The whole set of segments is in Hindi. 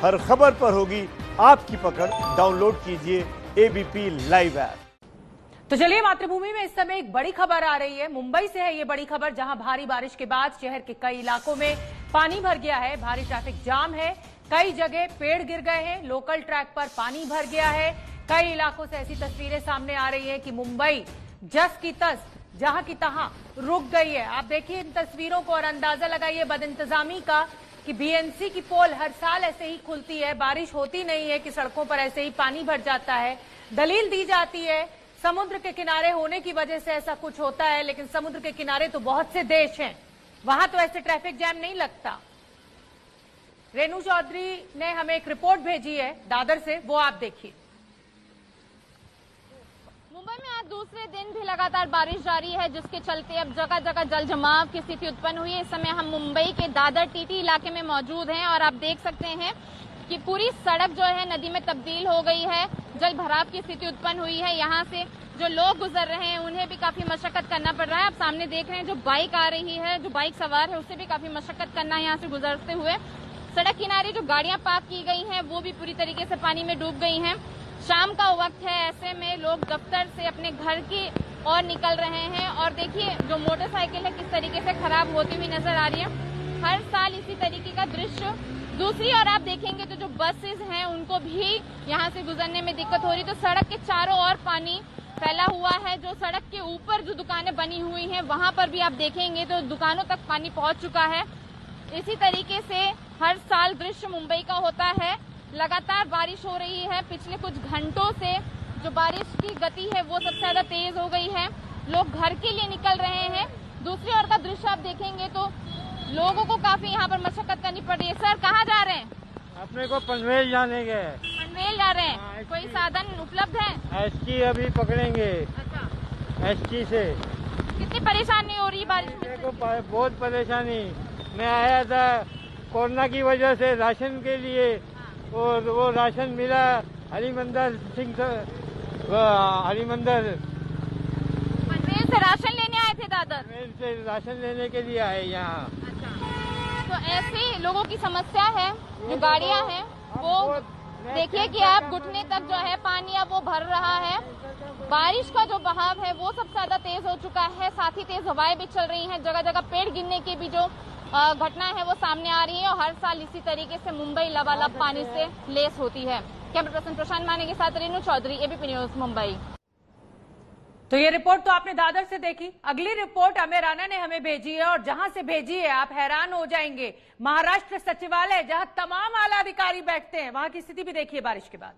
हर खबर पर होगी आपकी पकड़। डाउनलोड कीजिए एबीपी लाइव ऐप। तो चलिए, मातृभूमि में इस समय एक बड़ी खबर आ रही है। मुंबई से है ये बड़ी खबर, जहां भारी बारिश के बाद शहर के कई इलाकों में पानी भर गया है। भारी ट्रैफिक जाम है, कई जगह पेड़ गिर गए हैं, लोकल ट्रैक पर पानी भर गया है। कई इलाकों से ऐसी तस्वीरें सामने आ रही हैं कि मुंबई जस की तस, जहां की तहां रुक गई है। आप देखिए इन तस्वीरों को और अंदाजा लगाइए बदइंतजामी का कि बीएमसी की पोल हर साल ऐसे ही खुलती है, बारिश होती नहीं है कि सड़कों पर ऐसे ही पानी भर जाता है। दलील दी जाती है समुद्र के किनारे होने की वजह से ऐसा कुछ होता है, लेकिन समुद्र के किनारे तो बहुत से देश हैं, वहां तो ऐसे ट्रैफिक जैम नहीं लगता। रेणु चौधरी ने हमें एक रिपोर्ट भेजी है दादर से, वो आप देखिए। मुंबई में आज दूसरे दिन भी लगातार बारिश जारी है, जिसके चलते अब जगह जगह जल जमाव की स्थिति उत्पन्न हुई है। इस समय हम मुंबई के दादर टीटी इलाके में मौजूद हैं और आप देख सकते हैं कि पूरी सड़क जो है नदी में तब्दील हो गई है। जल भराव की स्थिति उत्पन्न हुई है। यहाँ से जो लोग गुजर रहे हैं उन्हें भी काफी मशक्कत करना पड़ रहा है। आप सामने देख रहे हैं जो बाइक आ रही है, जो बाइक सवार है, उससे भी काफी मशक्कत करना है यहाँ से गुजरते हुए। सड़क किनारे जो गाड़ियां पार्क की गई हैं वो भी पूरी तरीके से पानी में डूब गई हैं। शाम का वक्त है, ऐसे में लोग दफ्तर से अपने घर की ओर निकल रहे हैं और देखिए जो मोटरसाइकिल है किस तरीके से खराब होती हुई नजर आ रही है। हर साल इसी तरीके का दृश्य। दूसरी ओर आप देखेंगे तो जो बसेस हैं उनको भी यहाँ से गुजरने में दिक्कत हो रही है। तो सड़क के चारों ओर पानी फैला हुआ है। जो सड़क के ऊपर जो दुकानें बनी हुई हैं वहां पर भी आप देखेंगे तो दुकानों तक पानी पहुंच चुका है। इसी तरीके से हर साल दृश्य मुंबई का होता है। लगातार बारिश हो रही है। पिछले कुछ घंटों से जो बारिश की गति है वो सबसे ज्यादा तेज हो गई है। लोग घर के लिए निकल रहे हैं। दूसरी ओर का दृश्य आप देखेंगे तो लोगों को काफी यहाँ पर मशक्कत करनी पड़ रही है। सर कहाँ जा रहे हैं? अपने को पनवेल जाने के। पनवेल जा रहे हैं? कोई साधन उपलब्ध है? एसटी अभी पकड़ेंगे। अच्छा, एसटी से। कितनी परेशानी हो रही है बारिश में? को बहुत परेशानी। मैं आया था कोरोना की वजह से राशन के लिए और वो राशन मिला हरिमंदर पनवेल से राशन लेने आए थे दादर? पनवेल से राशन लेने के लिए आए यहाँ। अच्छा, तो ऐसी लोगों की समस्या है। जो गाड़ियां हैं वो देखिए कि आप घुटने तक जो है पानी अब वो भर रहा है। बारिश का जो बहाव है वो सबसे ज्यादा तेज हो चुका है। साथ ही तेज हवाएं भी चल रही हैं। जगह जगह पेड़ गिरने की भी जो घटना है वो सामने आ रही है और हर साल इसी तरीके से मुंबई लबालब पानी से लेस होती है। कैमरा पर्सन प्रशांत माने के साथ रेणु चौधरी, एबीपी न्यूज मुंबई। तो ये रिपोर्ट तो आपने दादर से देखी। अगली रिपोर्ट अमेर राणा ने हमें भेजी है और जहां से भेजी है आप हैरान हो जाएंगे। महाराष्ट्र सचिवालय, जहां तमाम आला अधिकारी बैठते हैं, वहां की स्थिति भी देखिए बारिश के बाद।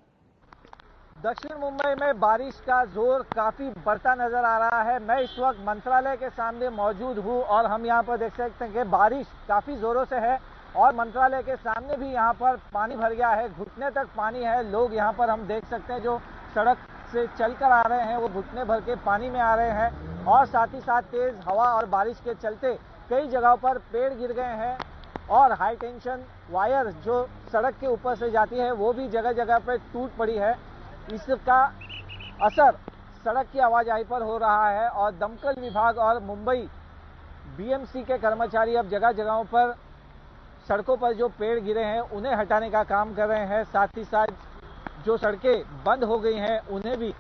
दक्षिण मुंबई में बारिश का जोर काफी बढ़ता नजर आ रहा है। मैं इस वक्त मंत्रालय के सामने मौजूद हूं और हम यहां पर देख सकते हैं कि बारिश काफी जोरों से है और मंत्रालय के सामने भी यहां पर पानी भर गया है। घुटने तक पानी है। लोग यहां पर हम देख सकते हैं जो सड़क से चलकर आ रहे हैं वो घुटने भर के पानी में आ रहे हैं और साथ ही साथ तेज हवा और बारिश के चलते कई जगहों पर पेड़ गिर गए हैं और हाई टेंशन वायर जो सड़क के ऊपर से जाती है वो भी जगह जगह पर टूट पड़ी है। इसका असर सड़क की आवाजाही पर हो रहा है और दमकल विभाग और मुंबई बीएमसी के कर्मचारी अब जगह जगहों पर सड़कों पर जो पेड़ गिरे हैं उन्हें हटाने का काम कर रहे हैं। साथ ही साथ जो सड़कें बंद हो गई हैं उन्हें भी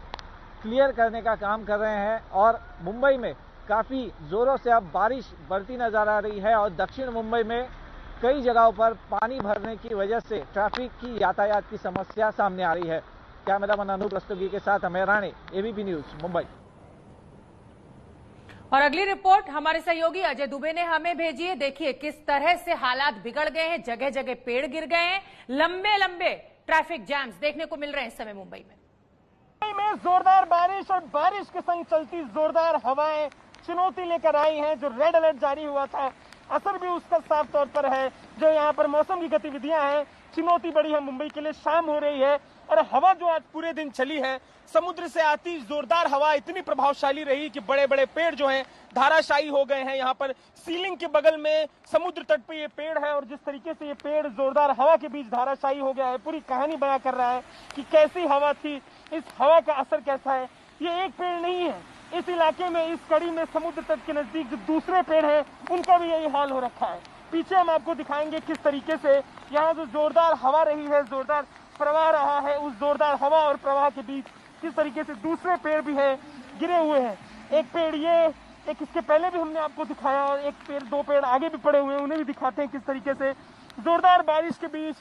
क्लियर करने का काम कर रहे हैं और मुंबई में काफी जोरों से अब बारिश बढ़ती नजर आ रही है और दक्षिण मुंबई में कई जगहों पर पानी भरने की वजह से ट्रैफिक की यातायात की समस्या सामने आ रही है। कैमरामैन अनूप रस्तोगी के साथ अमेर राणे, एबीपी न्यूज मुंबई। और अगली रिपोर्ट हमारे सहयोगी अजय दुबे ने हमें भेजी है। देखिए किस तरह से हालात बिगड़ गए हैं। जगह जगह पेड़ गिर गए हैं। लंबे लंबे ट्रैफिक जैम्स देखने को मिल रहे हैं इस समय मुंबई में। मुंबई में जोरदार बारिश और बारिश के संग चलती जोरदार हवाएं चुनौती लेकर आई हैं। जो रेड अलर्ट जारी हुआ था असर भी उसका साफ तौर पर है। जो यहाँ पर मौसम की गतिविधियां हैं, चुनौती बड़ी है मुंबई के लिए। शाम हो रही है और हवा जो आज पूरे दिन चली है, समुद्र से आती जोरदार हवा इतनी प्रभावशाली रही कि बड़े बड़े पेड़ जो हैं धाराशायी हो गए हैं। यहाँ पर सीलिंग के बगल में समुद्र तट पे ये पेड़ है और जिस तरीके से ये पेड़ जोरदार हवा के बीच धाराशायी हो गया है, पूरी कहानी बयां कर रहा है कि कैसी हवा थी, इस हवा का असर कैसा है। ये एक पेड़ नहीं है, इस इलाके में, इस कड़ी में समुद्र तट के नजदीक जो दूसरे पेड़ हैं उनका भी यही हाल हो रखा है। पीछे हम आपको दिखाएंगे किस तरीके से यहाँ जो जोरदार हवा रही है, जोरदार प्रवाह रहा है, उस जोरदार हवा और प्रवाह के बीच किस तरीके से दूसरे पेड़ भी है गिरे हुए हैं। एक पेड़ ये, एक इसके पहले भी हमने आपको दिखाया, और एक पेड़, दो पेड़ आगे भी पड़े हुए हैं, उन्हें भी दिखाते हैं किस तरीके से जोरदार बारिश के बीच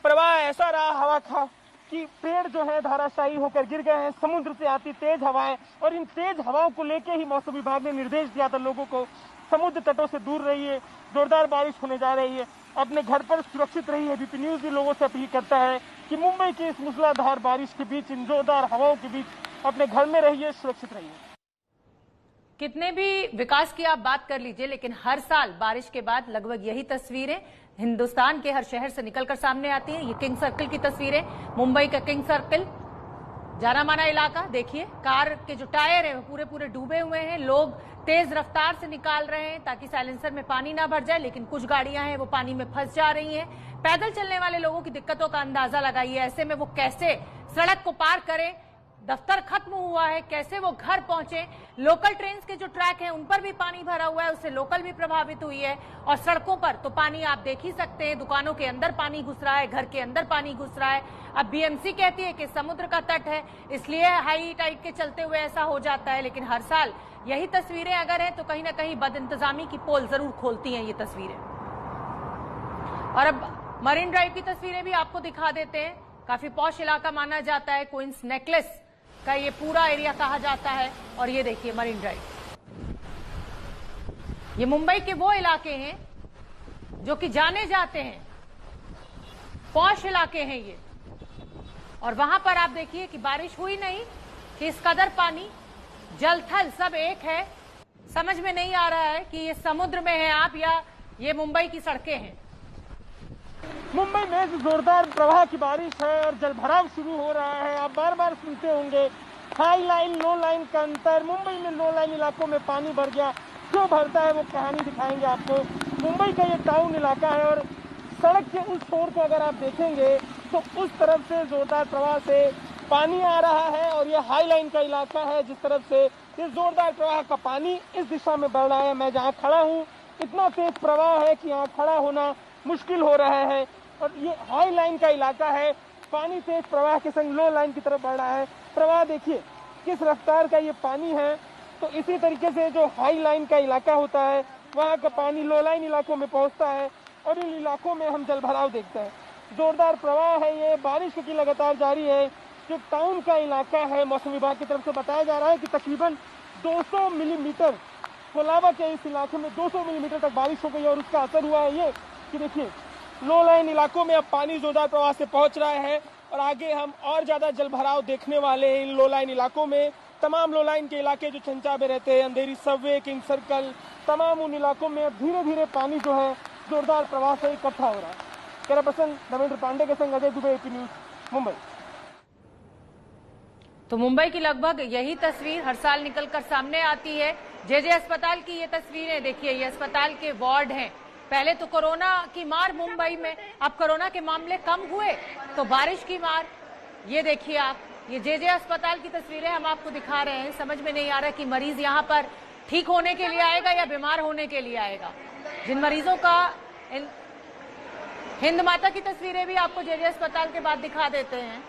प्रवाह ऐसा रहा हवा का कि पेड़ जो है धाराशायी होकर गिर गए हैं। समुद्र से आती तेज हवाएं, और इन तेज हवाओं को लेके ही मौसम विभाग ने निर्देश दिया था लोगों को समुद्र तटों से दूर रहिए, जोरदार बारिश होने जा रही है, अपने घर पर सुरक्षित रहिए। एबीपी न्यूज भी लोगों से अपील करता है कि मुंबई की इस मूसलाधार बारिश के बीच, इन जोरदार हवाओं के बीच अपने घर में रहिए, सुरक्षित रहिए। कितने भी विकास की आप बात कर लीजिए, लेकिन हर साल बारिश के बाद लगभग यही तस्वीरें हिंदुस्तान के हर शहर से निकलकर सामने आती हैं। ये किंग सर्कल की तस्वीरें, मुंबई का किंग सर्कल, जाना माना इलाका। देखिए कार के जो टायर हैं वो पूरे पूरे डूबे हुए हैं। लोग तेज रफ्तार से निकाल रहे हैं ताकि साइलेंसर में पानी ना भर जाए, लेकिन कुछ गाड़ियां हैं वो पानी में फंस जा रही हैं। पैदल चलने वाले लोगों की दिक्कतों का अंदाजा लगाइए। ऐसे में वो कैसे सड़क को पार करें, दफ्तर खत्म हुआ है, कैसे वो घर पहुंचे। लोकल ट्रेन के जो ट्रैक हैं उन पर भी पानी भरा हुआ है, उससे लोकल भी प्रभावित हुई है। और सड़कों पर तो पानी आप देख ही सकते हैं, दुकानों के अंदर पानी घुस रहा है, घर के अंदर पानी घुस रहा है। अब बीएमसी कहती है कि समुद्र का तट है, इसलिए हाई टाइड के चलते हुए ऐसा हो जाता है, लेकिन हर साल यही तस्वीरें अगर है तो कहीं ना कहीं बदइंतजामी की पोल जरूर खोलती हैं ये तस्वीरें। और अब मरीन ड्राइव की तस्वीरें भी आपको दिखा देते हैं। काफी पॉश इलाका माना जाता है, क्वींस नेकलेस का ये पूरा एरिया कहा जाता है। और ये देखिए मरीन ड्राइव, ये मुंबई के वो इलाके हैं जो कि जाने जाते हैं, पॉश इलाके हैं ये। और वहां पर आप देखिए कि बारिश हुई नहीं कि इस कदर पानी, जल थल सब एक है। समझ में नहीं आ रहा है कि ये समुद्र में है आप या ये मुंबई की सड़कें हैं। मुंबई में जोरदार प्रवाह की बारिश है और जलभराव शुरू हो रहा है। आप बार बार सुनते होंगे हाई लाइन लो लाइन का अंतर। मुंबई में लो लाइन इलाकों में पानी भर गया, क्यों भरता है वो कहानी दिखाएंगे आपको। मुंबई का ये टाउन इलाका है और सड़क के उस छोर को अगर आप देखेंगे तो उस तरफ से जोरदार प्रवाह से पानी आ रहा है, और ये हाई लाइन का इलाका है जिस तरफ से ये जोरदार प्रवाह का पानी इस दिशा में बढ़ रहा है। मैं जहाँ खड़ा हूँ इतना तेज प्रवाह है कि यहाँ खड़ा होना मुश्किल हो रहा है। और ये हाई लाइन का इलाका है, पानी तेज प्रवाह के संग लो लाइन की तरफ बढ़ रहा है। प्रवाह देखिए किस रफ्तार का ये पानी है। तो इसी तरीके से जो हाई लाइन का इलाका होता है वहाँ का पानी लो लाइन इलाकों में पहुँचता है, और इन इलाकों में हम जलभराव देखते हैं। जोरदार प्रवाह है, ये बारिश की लगातार जारी है। जो टाउन का इलाका है, मौसम विभाग की तरफ से बताया जा रहा है कि तकरीबन 200 मिलीमीटर कोलाबा के इस इलाके में 200 मिलीमीटर तक बारिश हो गई, और उसका असर हुआ है ये कि देखिए लो लाइन इलाकों में अब पानी जोरदार प्रवाह से पहुंच रहा है। और आगे हम और ज्यादा जलभराव देखने वाले हैं इन लो लाइन इलाकों में। तमाम लो लाइन के इलाके जो चंचा में रहते हैं, अंधेरी सबवे, किंग सर्कल, तमाम उन इलाकों में अब धीरे धीरे पानी जो है जोरदार प्रवाह से इकट्ठा हो रहा है। कैमरा पर्सन रविंद्र पांडे के संग अजय दुबे, एबीपी न्यूज, मुंबई। तो मुंबई की लगभग यही तस्वीर हर साल निकलकर सामने आती है। जेजे अस्पताल की ये तस्वीरें देखिए, ये अस्पताल के वार्ड हैं। पहले तो कोरोना की मार मुंबई में, अब कोरोना के मामले कम हुए तो बारिश की मार। ये देखिए आप, ये जेजे अस्पताल की तस्वीरें हम आपको दिखा रहे हैं। समझ में नहीं आ रहा कि मरीज यहाँ पर ठीक होने के लिए आएगा या बीमार होने के लिए आएगा। जिन मरीजों का हिंद माता की तस्वीरें भी आपको जेजे अस्पताल के बाद दिखा देते हैं।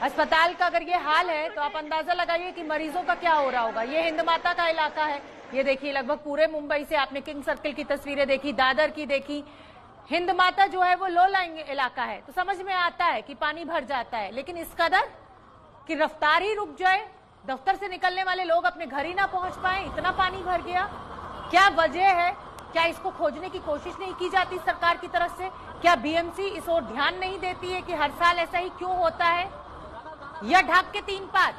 अस्पताल का अगर ये हाल है तो आप अंदाजा लगाइए कि मरीजों का क्या हो रहा होगा। ये हिंद माता का इलाका है। ये देखिए लगभग पूरे मुंबई से आपने किंग सर्कल की तस्वीरें देखी, दादर की देखी। हिंद माता जो है वो लो लाइन इलाका है, तो समझ में आता है कि पानी भर जाता है, लेकिन इस कदर कि रफ्तार ही रुक जाए, दफ्तर से निकलने वाले लोग अपने घर ही ना पहुंच पाए, इतना पानी भर गया। क्या वजह है? क्या इसको खोजने की कोशिश नहीं की जाती सरकार की तरफ से? क्या बीएमसी इस ओर ध्यान नहीं देती है कि हर साल ऐसा ही क्यों होता है? या ढाक के तीन पात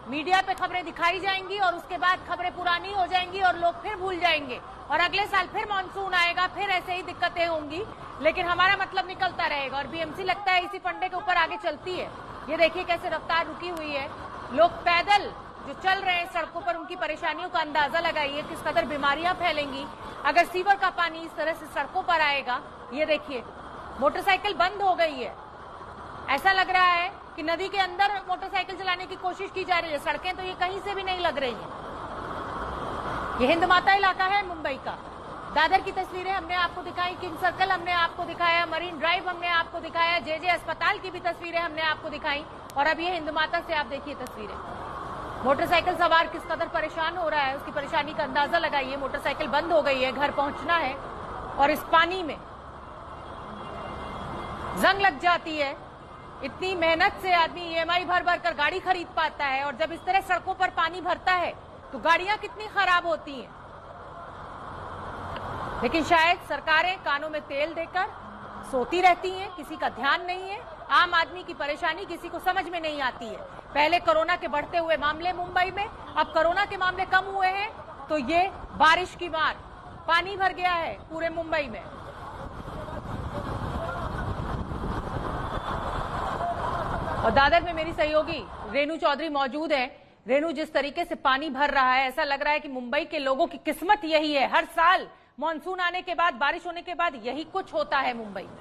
मीडिया पे खबरें दिखाई जाएंगी और उसके बाद खबरें पुरानी हो जाएंगी और लोग फिर भूल जाएंगे, और अगले साल फिर मानसून आएगा, फिर ऐसे ही दिक्कतें होंगी, लेकिन हमारा मतलब निकलता रहेगा। और बीएमसी लगता है इसी फंडे के ऊपर आगे चलती है। ये देखिए कैसे रफ्तार रुकी हुई है। लोग पैदल जो चल रहे हैं सड़कों पर, उनकी परेशानियों का अंदाजा लगाइए किस कदर बीमारियां फैलेंगी अगर सीवर का पानी इस तरह से सड़कों पर आएगा। ये देखिए मोटरसाइकिल बंद हो गई है, ऐसा लग रहा है कि नदी के अंदर मोटरसाइकिल चलाने की कोशिश की जा रही है। सड़कें तो ये कहीं से भी नहीं लग रही हैं। ये हिंद माता इलाका है मुंबई का, दादर की तस्वीरें हमने आपको दिखाई, किंग सर्कल हमने आपको दिखाया, मरीन ड्राइव हमने आपको दिखाया, जेजे अस्पताल की भी तस्वीरें हमने आपको दिखाई और अब ये हिंदमाता से आप देखिए तस्वीरें। मोटरसाइकिल सवार किस कदर परेशान हो रहा है, उसकी परेशानी का अंदाजा लगाइए। मोटरसाइकिल बंद हो गई है, घर पहुंचना है और इस पानी में जंग लग जाती है। इतनी मेहनत से आदमी ईएमआई भर भर कर गाड़ी खरीद पाता है और जब इस तरह सड़कों पर पानी भरता है तो गाड़ियां कितनी खराब होती हैं। लेकिन शायद सरकारें कानों में तेल देकर सोती रहती हैं, किसी का ध्यान नहीं है। आम आदमी की परेशानी किसी को समझ में नहीं आती है। पहले कोरोना के बढ़ते हुए मामले मुंबई में, अब कोरोना के मामले कम हुए हैं तो ये बारिश की मार, पानी भर गया है पूरे मुंबई में। और दादर में मेरी सहयोगी रेणु चौधरी मौजूद है। रेणु, जिस तरीके से पानी भर रहा है, ऐसा लग रहा है कि मुंबई के लोगों की किस्मत यही है। हर साल मॉनसून आने के बाद, बारिश होने के बाद यही कुछ होता है मुंबई में।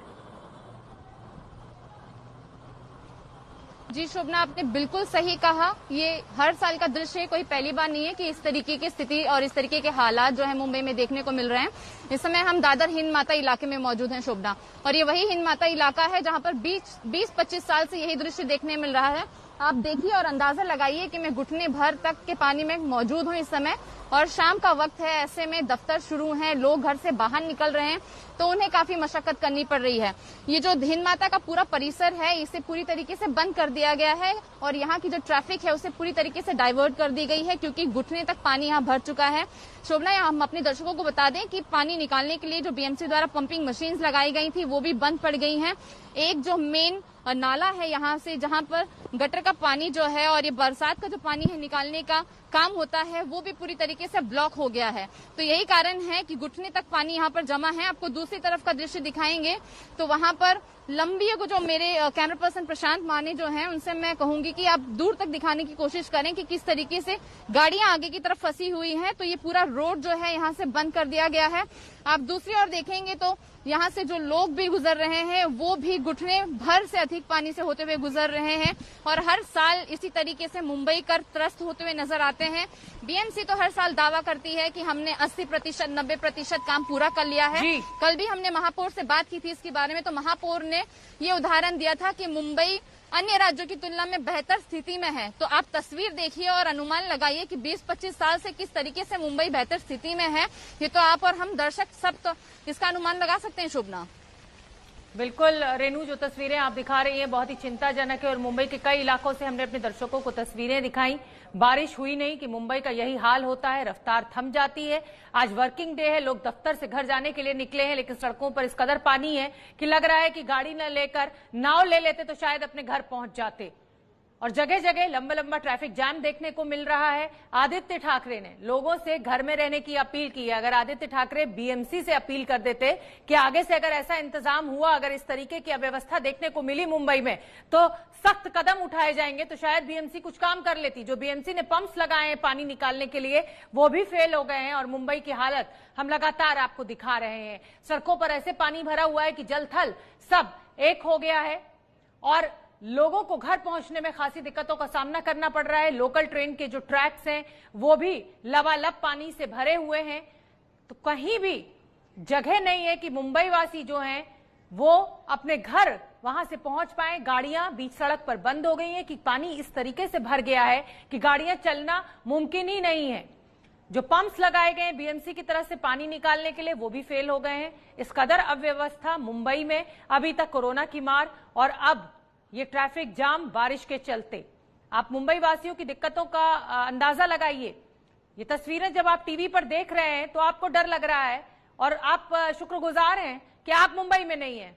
जी शोभना, आपने बिल्कुल सही कहा। ये हर साल का दृश्य है, कोई पहली बार नहीं है कि इस तरीके की स्थिति और इस तरीके के हालात जो है मुंबई में देखने को मिल रहे हैं। इस समय हम दादर हिंद माता इलाके में मौजूद हैं शोभना, और ये वही हिंद माता इलाका है जहां पर 20-25 साल से यही दृश्य देखने मिल रहा है। आप देखिए और अंदाजा लगाइए कि मैं घुटने भर तक के पानी में मौजूद हूं इस समय, और शाम का वक्त है, ऐसे में दफ्तर शुरू हैं, लोग घर से बाहर निकल रहे हैं तो उन्हें काफी मशक्कत करनी पड़ रही है। ये जो हिंद माता का पूरा परिसर है इसे पूरी तरीके से बंद कर दिया गया है और यहाँ की जो ट्रैफिक है उसे पूरी तरीके से डाइवर्ट कर दी गई है क्योंकि घुटने तक पानी यहाँ भर चुका है। शोभना, हम अपने दर्शकों को बता दें कि पानी निकालने के लिए जो बीएमसी द्वारा पंपिंग मशीन लगाई गई थी वो भी बंद पड़ गई हैं। एक जो मेन नाला है यहाँ से, जहाँ पर गटर का पानी जो है और ये बरसात का जो पानी है निकालने का काम होता है, वो भी पूरी तरीके से ब्लॉक हो गया है। तो यही कारण है कि घुटने तक पानी यहाँ पर जमा है। आपको दूसरी तरफ का दृश्य दिखाएंगे तो वहां पर लंबी जो मेरे कैमरा पर्सन प्रशांत माने जो हैं, उनसे मैं कहूंगी कि आप दूर तक दिखाने की कोशिश करें कि किस तरीके से गाड़ियां आगे की तरफ फंसी हुई हैं। तो ये पूरा रोड जो है यहाँ से बंद कर दिया गया है। आप दूसरी ओर देखेंगे तो यहाँ से जो लोग भी गुजर रहे हैं वो भी घुटने भर से अधिक पानी से होते हुए गुजर रहे हैं और हर साल इसी तरीके से मुंबई कर त्रस्त होते हुए नजर आते हैं। बीएमसी तो हर साल दावा करती है कि हमने 80%, 90% काम पूरा कर लिया है। कल भी हमने महापौर से बात की थी इसके बारे में, तो महापौर ने ये उदाहरण दिया था कि मुंबई अन्य राज्यों की तुलना में बेहतर स्थिति में है। तो आप तस्वीर देखिए और अनुमान लगाइए कि 20-25 साल से किस तरीके से मुंबई बेहतर स्थिति में है। ये तो आप और हम दर्शक सब तो इसका अनुमान लगा सकते हैं। शोभना, बिल्कुल रेणु, जो तस्वीरें आप दिखा रही हैं बहुत ही चिंताजनक है और मुंबई के कई इलाकों से हमने अपने दर्शकों को तस्वीरें दिखाई। बारिश हुई नहीं कि मुंबई का यही हाल होता है, रफ्तार थम जाती है। आज वर्किंग डे है, लोग दफ्तर से घर जाने के लिए निकले हैं, लेकिन सड़कों पर इस कदर पानी है कि लग रहा है कि गाड़ी न लेकर नाव ले लेते तो शायद अपने घर पहुंच जाते। और जगह जगह लंबा लंबा ट्रैफिक जाम देखने को मिल रहा है। आदित्य ठाकरे ने लोगों से घर में रहने की अपील की है। अगर आदित्य ठाकरे बीएमसी से अपील कर देते कि आगे से अगर ऐसा इंतजाम हुआ, अगर इस तरीके की अव्यवस्था देखने को मिली मुंबई में तो सख्त कदम उठाए जाएंगे, तो शायद बीएमसी कुछ काम कर लेती। जो बीएमसी ने पंप्स लगाए हैं पानी निकालने के लिए वो भी फेल हो गए हैं और मुंबई की हालत हम लगातार आपको दिखा रहे हैं। सड़कों पर ऐसे पानी भरा हुआ है कि जल थल सब एक हो गया है और लोगों को घर पहुंचने में खासी दिक्कतों का सामना करना पड़ रहा है। लोकल ट्रेन के जो ट्रैक्स हैं वो भी लबालब पानी से भरे हुए हैं। तो कहीं भी जगह नहीं है कि मुंबई वासी जो हैं वो अपने घर वहां से पहुंच पाए। गाड़ियां बीच सड़क पर बंद हो गई हैं कि पानी इस तरीके से भर गया है कि गाड़ियां चलना मुमकिन ही नहीं है। जो पंप्स लगाए गए हैं बीएमसी की तरफ से पानी निकालने के लिए वो भी फेल हो गए हैं। इस कदर अव्यवस्था मुंबई में, अभी तक कोरोना की मार और अब ये ट्रैफिक जाम बारिश के चलते। आप मुंबई वासियों की दिक्कतों का अंदाजा लगाइए। ये तस्वीरें जब आप टीवी पर देख रहे हैं तो आपको डर लग रहा है और आप शुक्रगुजार हैं कि आप मुंबई में नहीं हैं।